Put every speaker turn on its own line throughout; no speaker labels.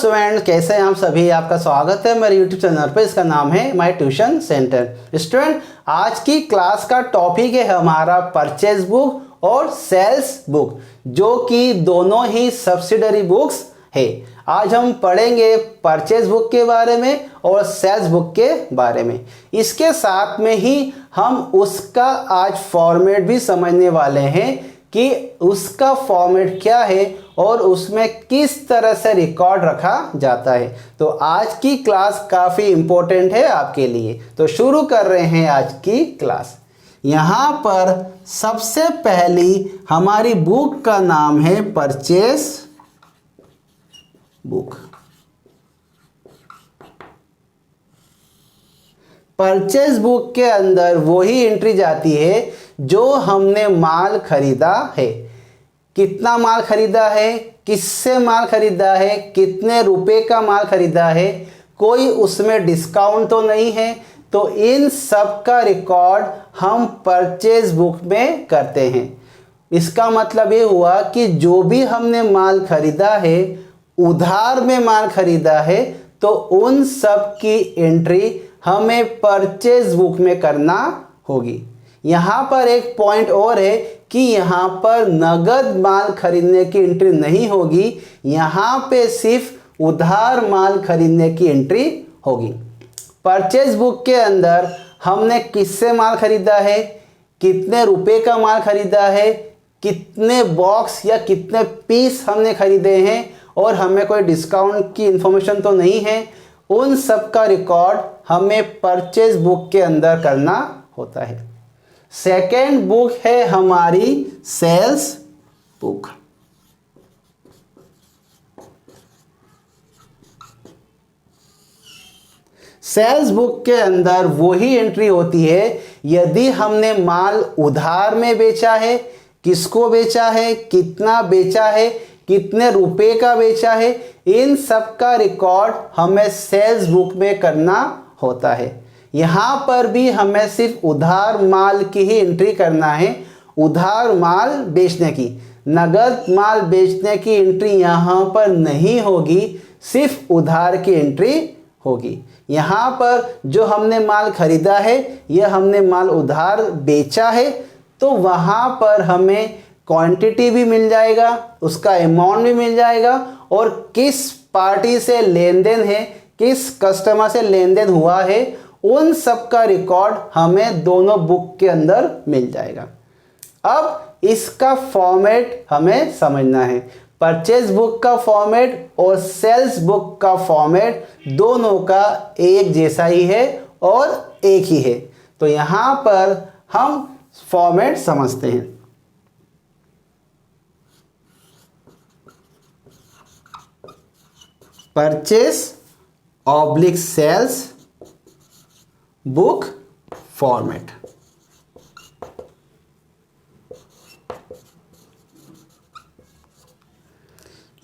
Student, कैसे हैं आप सभी। आपका स्वागत है मेरे यूट्यूब चैनल पर। इसका नाम है माय ट्यूशन सेंटर। स्टूडेंट, आज की क्लास का टॉपिक है हमारा परचेज बुक और सेल्स बुक, जो कि दोनों ही सब्सिडरी बुक्स है। आज हम पढ़ेंगे परचेज बुक के बारे में और सेल्स बुक के बारे में। इसके साथ में ही हम उसका आज फॉर्मेट भी समझने वाले हैं कि उसका फॉर्मेट क्या है और उसमें किस तरह से रिकॉर्ड रखा जाता है। तो आज की क्लास काफ़ी इम्पोर्टेंट है आपके लिए। तो शुरू कर रहे हैं आज की क्लास। यहाँ पर सबसे पहली हमारी बुक का नाम है परचेज बुक। परचेज बुक के अंदर वही एंट्री जाती है जो हमने माल खरीदा है, कितना माल खरीदा है, किससे माल खरीदा है, कितने रुपए का माल खरीदा है, कोई उसमें डिस्काउंट तो नहीं है। तो इन सब का रिकॉर्ड हम परचेज बुक में करते हैं। इसका मतलब ये हुआ कि जो भी हमने माल खरीदा है, उधार में माल खरीदा है, तो उन सब की एंट्री हमें परचेज बुक में करना होगी। यहाँ पर एक पॉइंट और है कि यहाँ पर नगद माल खरीदने की एंट्री नहीं होगी, यहाँ पे सिर्फ उधार माल खरीदने की एंट्री होगी। परचेज बुक के अंदर हमने किससे माल खरीदा है, कितने रुपए का माल खरीदा है, कितने बॉक्स या कितने पीस हमने खरीदे हैं और हमें कोई डिस्काउंट की इंफॉर्मेशन तो नहीं है, उन सब का रिकॉर्ड हमें परचेज बुक के अंदर करना होता है। सेकेंड बुक है हमारी सेल्स बुक। सेल्स बुक के अंदर वही एंट्री होती है यदि हमने माल उधार में बेचा है, किसको बेचा है, कितना बेचा है, कितने रुपए का बेचा है, इन सब का रिकॉर्ड हमें सेल्स बुक में करना होता है। यहाँ पर भी हमें सिर्फ उधार माल की ही एंट्री करना है, उधार माल बेचने की। नगद माल बेचने की एंट्री यहाँ पर नहीं होगी, सिर्फ उधार की एंट्री होगी। यहाँ पर जो हमने माल खरीदा है या हमने माल उधार बेचा है, तो वहाँ पर हमें क्वांटिटी भी मिल जाएगा, उसका अमाउंट भी मिल जाएगा और किस पार्टी से लेन देन है, किस कस्टमर से लेन देन हुआ है, उन सब का रिकॉर्ड हमें दोनों बुक के अंदर मिल जाएगा। अब इसका फॉर्मेट हमें समझना है। परचेज बुक का फॉर्मेट और सेल्स बुक का फॉर्मेट दोनों का एक जैसा ही है और एक ही है। तो यहाँ पर हम फॉर्मेट समझते हैं। Purchase oblique sales book format.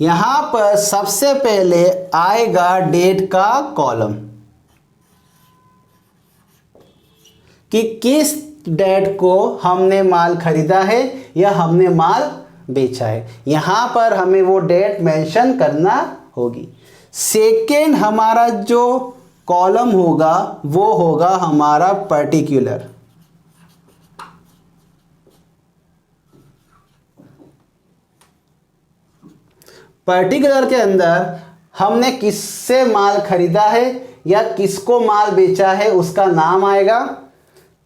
यहां पर सबसे पहले आएगा डेट का कॉलम कि किस डेट को हमने माल खरीदा है या हमने माल बेचा है। यहां पर हमें वो डेट मेंशन करना होगी। सेकेंड हमारा जो कॉलम होगा वो होगा हमारा पर्टिकुलर। पर्टिकुलर के अंदर हमने किससे माल खरीदा है या किसको माल बेचा है उसका नाम आएगा,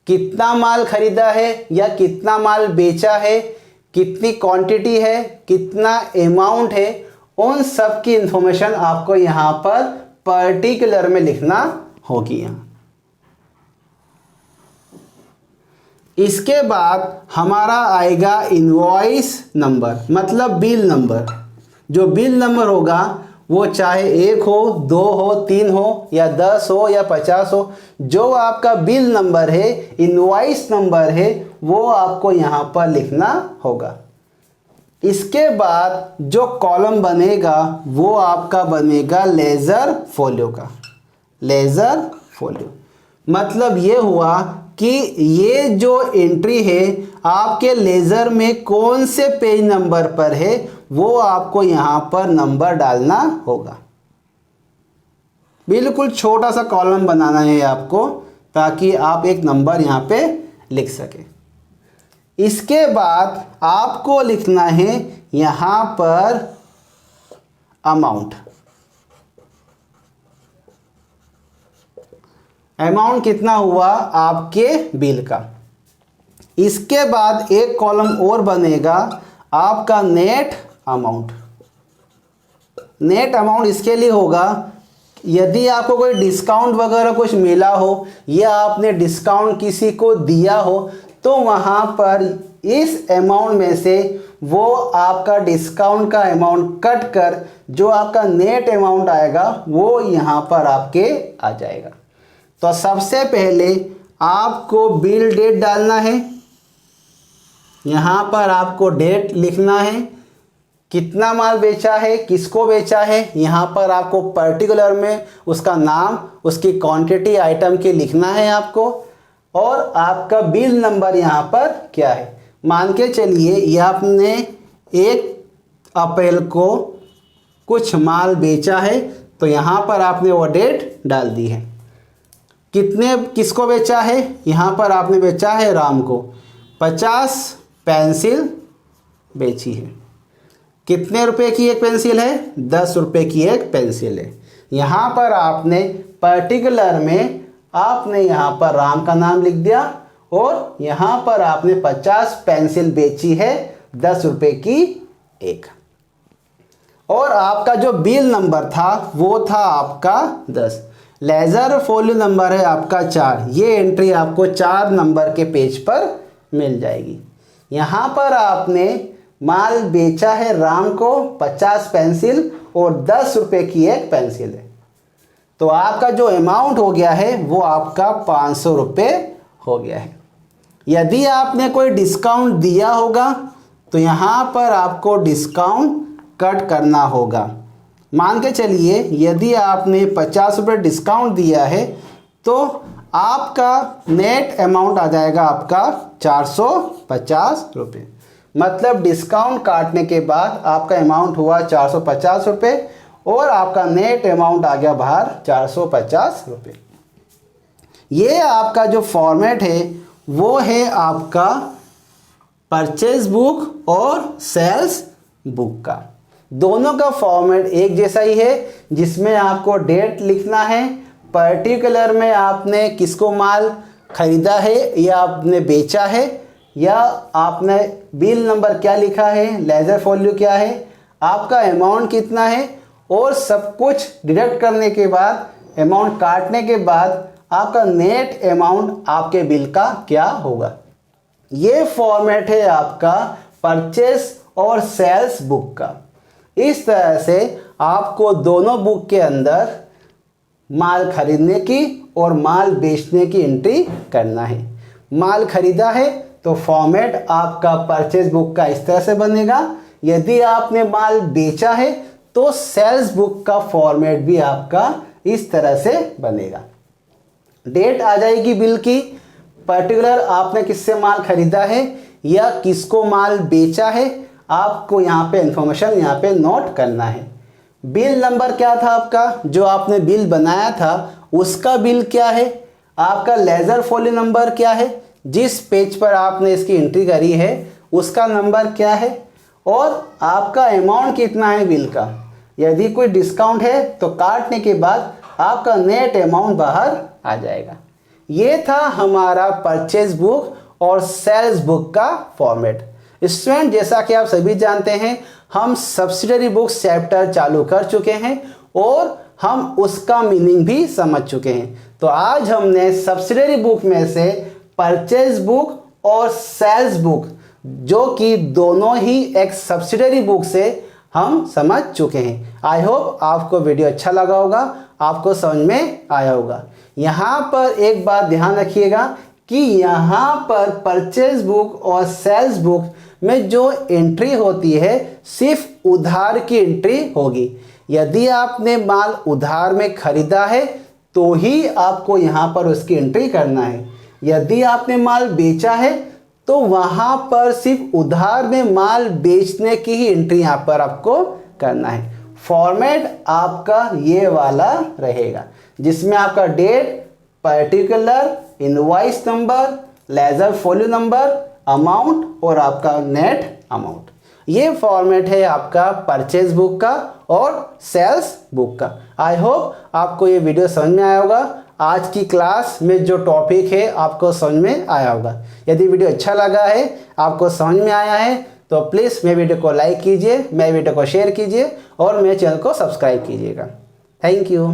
कितना माल खरीदा है या कितना माल बेचा है, कितनी क्वांटिटी है, कितना अमाउंट है, उन सब की इंफॉर्मेशन आपको यहाँ पर पर्टिकुलर में लिखना होगी। इसके बाद हमारा आएगा इनवॉइस नंबर, मतलब बिल नंबर। जो बिल नंबर होगा वो चाहे 1 हो, 2 हो, 3 हो या 10 हो या 50 हो, जो आपका बिल नंबर है, इनवॉइस नंबर है, वो आपको यहाँ पर लिखना होगा। इसके बाद जो कॉलम बनेगा वो आपका बनेगा लेजर फोलियो का। लेजर फोलियो मतलब ये हुआ कि ये जो एंट्री है आपके लेजर में कौन से पेज नंबर पर है वो आपको यहाँ पर नंबर डालना होगा। बिल्कुल छोटा सा कॉलम बनाना है आपको, ताकि आप एक नंबर यहाँ पे लिख सकें। इसके बाद आपको लिखना है यहाँ पर अमाउंट। अमाउंट कितना हुआ आपके बिल का। इसके बाद एक कॉलम और बनेगा आपका नेट अमाउंट। नेट अमाउंट इसके लिए होगा यदि आपको कोई डिस्काउंट वगैरह कुछ मिला हो या आपने डिस्काउंट किसी को दिया हो, तो वहाँ पर इस अमाउंट में से वो आपका डिस्काउंट का अमाउंट कट कर जो आपका नेट अमाउंट आएगा वो यहाँ पर आपके आ जाएगा। तो सबसे पहले आपको बिल डेट डालना है। यहाँ पर आपको डेट लिखना है, कितना माल बेचा है, किसको बेचा है। यहाँ पर आपको पर्टिकुलर में उसका नाम, उसकी क्वांटिटी आइटम की लिखना है आपको, और आपका बिल नंबर यहाँ पर क्या है। मान के चलिए ये आपने 1 अप्रैल को कुछ माल बेचा है, तो यहाँ पर आपने वो डेट डाल दी है। किसको बेचा है, यहाँ पर आपने बेचा है राम को। 50 पेंसिल बेची है। कितने रुपए की एक पेंसिल है, 10 रुपए की एक पेंसिल है। यहाँ पर आपने पर्टिकुलर में आपने यहाँ पर राम का नाम लिख दिया, और यहाँ पर आपने 50 पेंसिल बेची है 10 रुपए की एक। और आपका जो बिल नंबर था वो था आपका 10। लेज़र फोल्यो नंबर है आपका 4। ये एंट्री आपको 4 नंबर के पेज पर मिल जाएगी। यहाँ पर आपने माल बेचा है राम को 50 पेंसिल और 10 रुपए की एक पेंसिल है, तो आपका जो अमाउंट हो गया है वो आपका 500 रुपये हो गया है। यदि आपने कोई डिस्काउंट दिया होगा तो यहाँ पर आपको डिस्काउंट कट करना होगा। मान के चलिए यदि आपने 50 रुपये डिस्काउंट दिया है तो आपका नेट अमाउंट आ जाएगा आपका 450 रुपये। मतलब डिस्काउंट काटने के बाद आपका अमाउंट हुआ 450 रुपये और आपका नेट अमाउंट आ गया बाहर 450 रुपये। ये आपका जो फॉर्मेट है वो है आपका परचेज बुक और सेल्स बुक का। दोनों का फॉर्मेट एक जैसा ही है, जिसमें आपको डेट लिखना है, पर्टिकुलर में आपने किसको माल खरीदा है या आपने बेचा है, या आपने बिल नंबर क्या लिखा है, लेज़र फोल्यो क्या है, आपका अमाउंट कितना है, और सब कुछ डिडक्ट करने के बाद, अमाउंट काटने के बाद आपका नेट अमाउंट आपके बिल का क्या होगा। ये फॉर्मेट है आपका परचेस और सेल्स बुक का। इस तरह से आपको दोनों बुक के अंदर माल खरीदने की और माल बेचने की एंट्री करना है। माल खरीदा है तो फॉर्मेट आपका परचेज बुक का इस तरह से बनेगा। यदि आपने माल बेचा है तो सेल्स बुक का फॉर्मेट भी आपका इस तरह से बनेगा। डेट आ जाएगी बिल की, पर्टिकुलर आपने किससे माल खरीदा है या किसको माल बेचा है, आपको यहाँ पे इंफॉर्मेशन यहाँ पे नोट करना है। बिल नंबर क्या था आपका, जो आपने बिल बनाया था उसका बिल क्या है, आपका लेज़र फोल्यो नंबर क्या है, जिस पेज पर आपने इसकी एंट्री करी है उसका नंबर क्या है, और आपका अमाउंट कितना है बिल का। यदि कोई डिस्काउंट है तो काटने के बाद आपका नेट अमाउंट बाहर आ जाएगा। ये था हमारा परचेज बुक और सेल्स बुक का फॉर्मेट। स्टूडेंट, जैसा कि आप सभी जानते हैं हम सब्सिडरी बुक चैप्टर चालू कर चुके हैं और हम उसका मीनिंग भी समझ चुके हैं। तो आज हमने सब्सिडरी बुक में से परचेज बुक और सेल्स बुक, जो कि दोनों ही एक सब्सिडरी बुक से हम समझ चुके हैं। आई होप आपको वीडियो अच्छा लगा होगा, आपको समझ में आया होगा। यहाँ पर एक बात ध्यान रखिएगा कि यहाँ पर परचेज बुक और सेल्स बुक में जो एंट्री होती है सिर्फ उधार की एंट्री होगी। यदि आपने माल उधार में खरीदा है तो ही आपको यहाँ पर उसकी एंट्री करना है। यदि आपने माल बेचा है तो वहाँ पर सिर्फ उधार में माल बेचने की ही एंट्री यहाँ पर आपको करना है। फॉर्मेट आपका ये वाला रहेगा, जिसमें आपका date, particular, invoice number, ledger folio number, amount और आपका नेट अमाउंट, ये फॉर्मेट है आपका परचेज बुक का और सेल्स बुक का। आई होप आपको ये वीडियो समझ में आया होगा। आज की क्लास में जो टॉपिक है आपको समझ में आया होगा। यदि वीडियो अच्छा लगा है, आपको समझ में आया है, तो प्लीज़ मेरे वीडियो को लाइक कीजिए, मेरे वीडियो को शेयर कीजिए और मेरे चैनल को सब्सक्राइब कीजिएगा। Thank you.